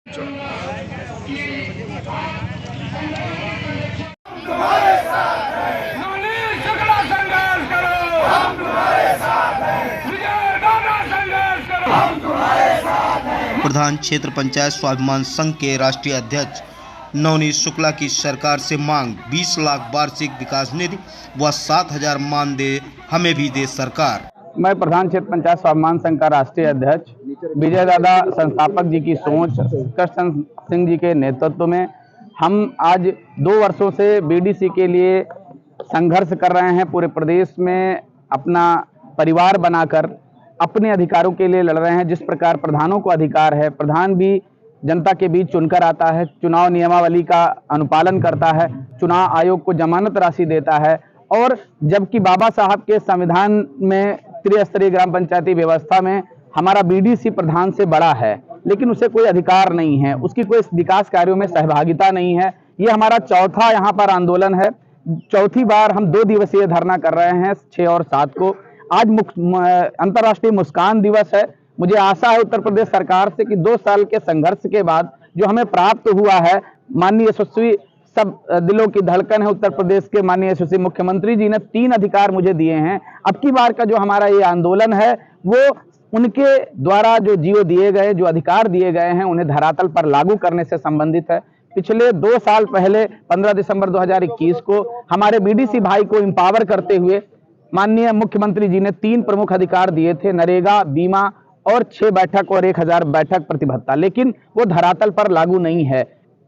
तुम्हारे साथ हैं। झगड़ा संघर्ष करो, हम तुम्हारे साथ हैं। संघर्ष करो, हम तुम्हारे साथ हैं। प्रधान क्षेत्र पंचायत स्वाभिमान संघ के राष्ट्रीय अध्यक्ष नवनीत शुक्ला की सरकार से मांग 20 लाख वार्षिक विकास निधि व 7,000 मानदेय हमें भी दे सरकार। मैं प्रधान क्षेत्र पंचायत स्वाभिमान संघ का राष्ट्रीय अध्यक्ष विजय दादा संस्थापक जी की सोच, कृष्ण सिंह जी के नेतृत्व में हम आज 2 वर्षों से बीडीसी के लिए संघर्ष कर रहे हैं। पूरे प्रदेश में अपना परिवार बनाकर अपने अधिकारों के लिए लड़ रहे हैं। जिस प्रकार प्रधानों को अधिकार है, प्रधान भी जनता के बीच चुनकर आता है, चुनाव नियमावली का अनुपालन करता है, चुनाव आयोग को जमानत राशि देता है, और जबकि बाबा साहब के संविधान में त्रिस्तरीय ग्राम पंचायती व्यवस्था में हमारा बीडीसी प्रधान से बड़ा है, लेकिन उसे कोई अधिकार नहीं है, उसकी कोई विकास कार्यों में सहभागिता नहीं है। ये हमारा चौथा यहाँ पर आंदोलन है। चौथी बार हम 2 दिवसीय धरना कर रहे हैं, 6 और 7 को। आज अंतर्राष्ट्रीय मुस्कान दिवस है। मुझे आशा है उत्तर प्रदेश सरकार से कि 2 साल के संघर्ष के बाद जो हमें प्राप्त हुआ है, माननीय यशस्वी, सब दिलों की धड़कन है उत्तर प्रदेश के माननीय यशस्वी मुख्यमंत्री जी ने 3 अधिकार मुझे दिए हैं। अब की बार का जो हमारा ये आंदोलन है वो उनके द्वारा जो जियो दिए गए, जो अधिकार दिए गए हैं, उन्हें धरातल पर लागू करने से संबंधित है। पिछले 2 साल पहले 15 दिसंबर 2021 को हमारे बीडीसी भाई को एम्पावर करते हुए माननीय मुख्यमंत्री जी ने 3 प्रमुख अधिकार दिए थे, नरेगा, बीमा और 6 बैठक और 1000 बैठक प्रतिभत्ता, लेकिन वो धरातल पर लागू नहीं है।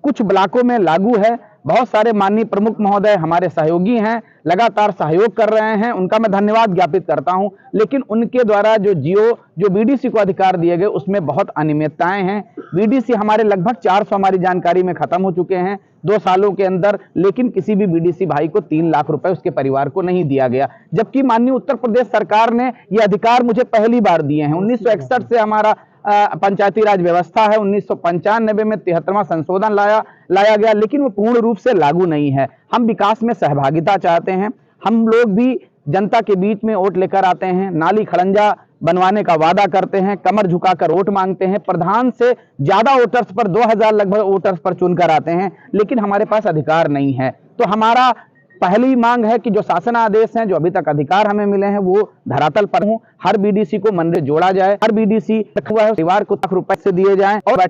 कुछ ब्लॉकों में लागू है। बहुत सारे माननीय प्रमुख महोदय हमारे सहयोगी हैं, लगातार सहयोग कर रहे हैं, उनका मैं धन्यवाद ज्ञापित करता हूं, लेकिन उनके द्वारा जो बीडीसी को अधिकार दिए गए उसमें बहुत अनियमितताएं हैं। बीडीसी हमारे लगभग 400 हमारी जानकारी में खत्म हो चुके हैं 2 सालों के अंदर, लेकिन किसी भी बीडीसी भाई को 3 लाख रुपए उसके परिवार को नहीं दिया गया, जबकि माननीय उत्तर प्रदेश सरकार ने ये अधिकार मुझे पहली बार दिए हैं। 1961 से हमारा पंचायती राज व्यवस्था है, 1995 में 73वां संशोधन लाया गया, लेकिन वो पूर्ण रूप से लागू नहीं है। हम विकास में सहभागिता चाहते हैं। हम लोग भी जनता के बीच में वोट लेकर आते हैं, नाली खड़ंजा बनवाने का वादा करते हैं, कमर झुकाकर वोट मांगते हैं, प्रधान से ज्यादा वोटर्स पर 2000 लगभग वोटर्स पर चुनकर आते हैं, लेकिन हमारे पास अधिकार नहीं है। तो हमारा पहली मांग है कि जो शासन आदेश हैं, जो अभी तक अधिकार हमें मिले हैं, वो धरातल पर हों। हर बीडीसी को मनरेगा जोड़ा जाए, हर बीडीसी रखा है परिवार को लाख रुपए से दिए जाएं, और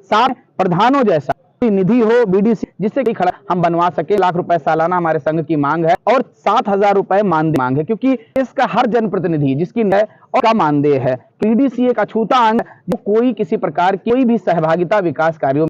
7 प्रधानों जैसा निधि हो बीडीसी, जिससे कि हम बनवा सके। लाख रुपए सालाना हमारे संघ की मांग है, और 7,000 रुपए मानदेय मांग है, क्योंकि इसका हर जनप्रतिनिधि जिसकी है और का मानदेय है। बीडीसी एक अछूता अंग जो कोई किसी प्रकार की कोई भी सहभागिता विकास कार्यों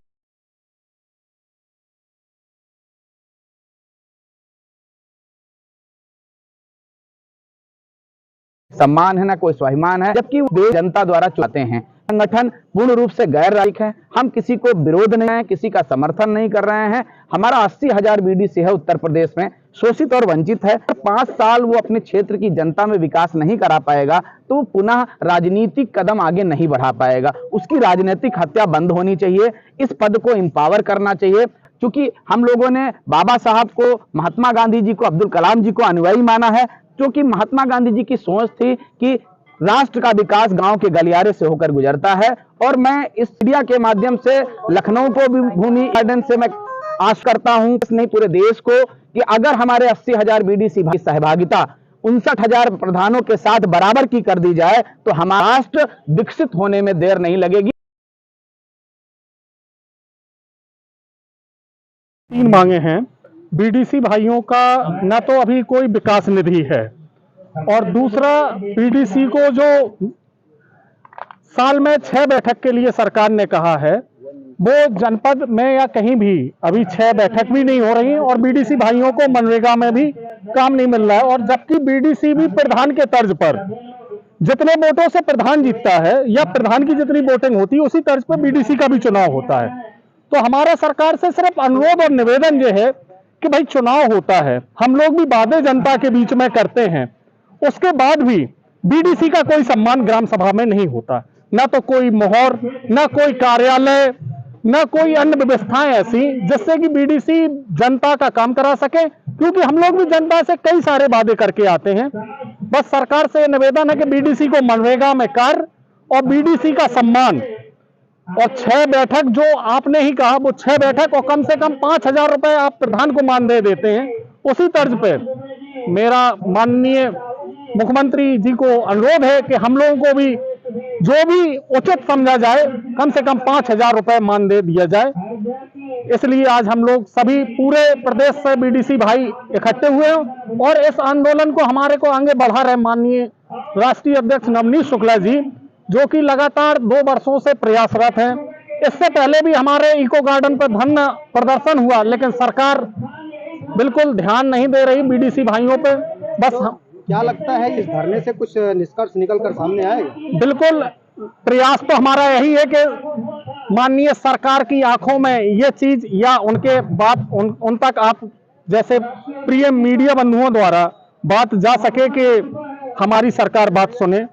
सम्मान है, ना कोई स्वाभिमान है, जबकि वो जनता द्वारा चुनते हैं। संगठन पूर्ण रूप से गैर राजनीतिक है। हम किसी को विरोध नहीं है, किसी का समर्थन नहीं कर रहे हैं। हमारा 80,000 बीडीसी है उत्तर प्रदेश में, शोषित और वंचित है। 5 साल वो अपने क्षेत्र की जनता में विकास नहीं करा पाएगा तो वो पुनः राजनीतिक कदम आगे नहीं बढ़ा पाएगा। उसकी राजनीतिक हत्या बंद होनी चाहिए। इस पद को एम्पावर करना चाहिए, क्योंकि हम लोगों ने बाबा साहब को, महात्मा गांधी जी को, अब्दुल कलाम जी को अनुयायी माना है, क्योंकि महात्मा गांधी जी की सोच थी कि राष्ट्र का विकास गांव के गलियारे से होकर गुजरता है। और मैं इस मीडिया के माध्यम से लखनऊ को भी भूमि गार्डन से मैं आश करता हूं, नहीं पूरे देश को, कि अगर हमारे 80,000 बीडीसी की सहभागिता 59,000 प्रधानों के साथ बराबर की कर दी जाए तो हमारा राष्ट्र विकसित होने में देर नहीं लगेगी। 3 मांगे हैं। बीडीसी भाइयों का न तो अभी कोई विकास निधि है, और दूसरा बीडीसी को जो साल में 6 बैठक के लिए सरकार ने कहा है, वो जनपद में या कहीं भी अभी 6 बैठक भी नहीं हो रही, और बीडीसी भाइयों को मनरेगा में भी काम नहीं मिल रहा है। और जबकि बीडीसी भी प्रधान के तर्ज पर जितने वोटों से प्रधान जीतता है या प्रधान की जितनी वोटिंग होती है, उसी तर्ज पर बीडीसी का भी चुनाव होता है। तो हमारा सरकार से सिर्फ अनुरोध और निवेदन ये है कि भाई चुनाव होता है, हम लोग भी वादे जनता के बीच में करते हैं, उसके बाद भी बीडीसी का कोई सम्मान ग्राम सभा में नहीं होता। ना तो कोई मोहर, ना कोई कार्यालय, ना कोई अन्य व्यवस्थाएं ऐसी जिससे कि बीडीसी जनता का काम करा सके, क्योंकि हम लोग भी जनता से कई सारे वादे करके आते हैं। बस सरकार से निवेदन है कि बीडीसी को मनरेगा में कार्य और बीडीसी का सम्मान और 6 बैठक जो आपने ही कहा, वो 6 बैठक और कम से कम 5,000 रुपए आप प्रधान को मानदेय देते हैं। उसी तर्ज पर मेरा माननीय मुख्यमंत्री जी को अनुरोध है कि हम लोगों को भी जो भी उचित समझा जाए, कम से कम 5,000 रुपए मानदेय दिया जाए। इसलिए आज हम लोग सभी पूरे प्रदेश से बीडीसी भाई इकट्ठे हुए हैं और इस आंदोलन को हमारे को आगे बढ़ा रहे माननीय राष्ट्रीय अध्यक्ष नवनीत शुक्ला जी, जो कि लगातार 2 वर्षों से प्रयासरत हैं। इससे पहले भी हमारे इको गार्डन पर धरना प्रदर्शन हुआ, लेकिन सरकार बिल्कुल ध्यान नहीं दे रही बीडीसी भाइयों पे। बस क्या लगता है इस धरने से कुछ निष्कर्ष निकल कर सामने आएगा? बिल्कुल प्रयास तो हमारा यही है कि माननीय सरकार की आंखों में ये चीज या उनके बात उन तक आप जैसे प्रिय मीडिया बंधुओं द्वारा बात जा सके कि हमारी सरकार बात सुने।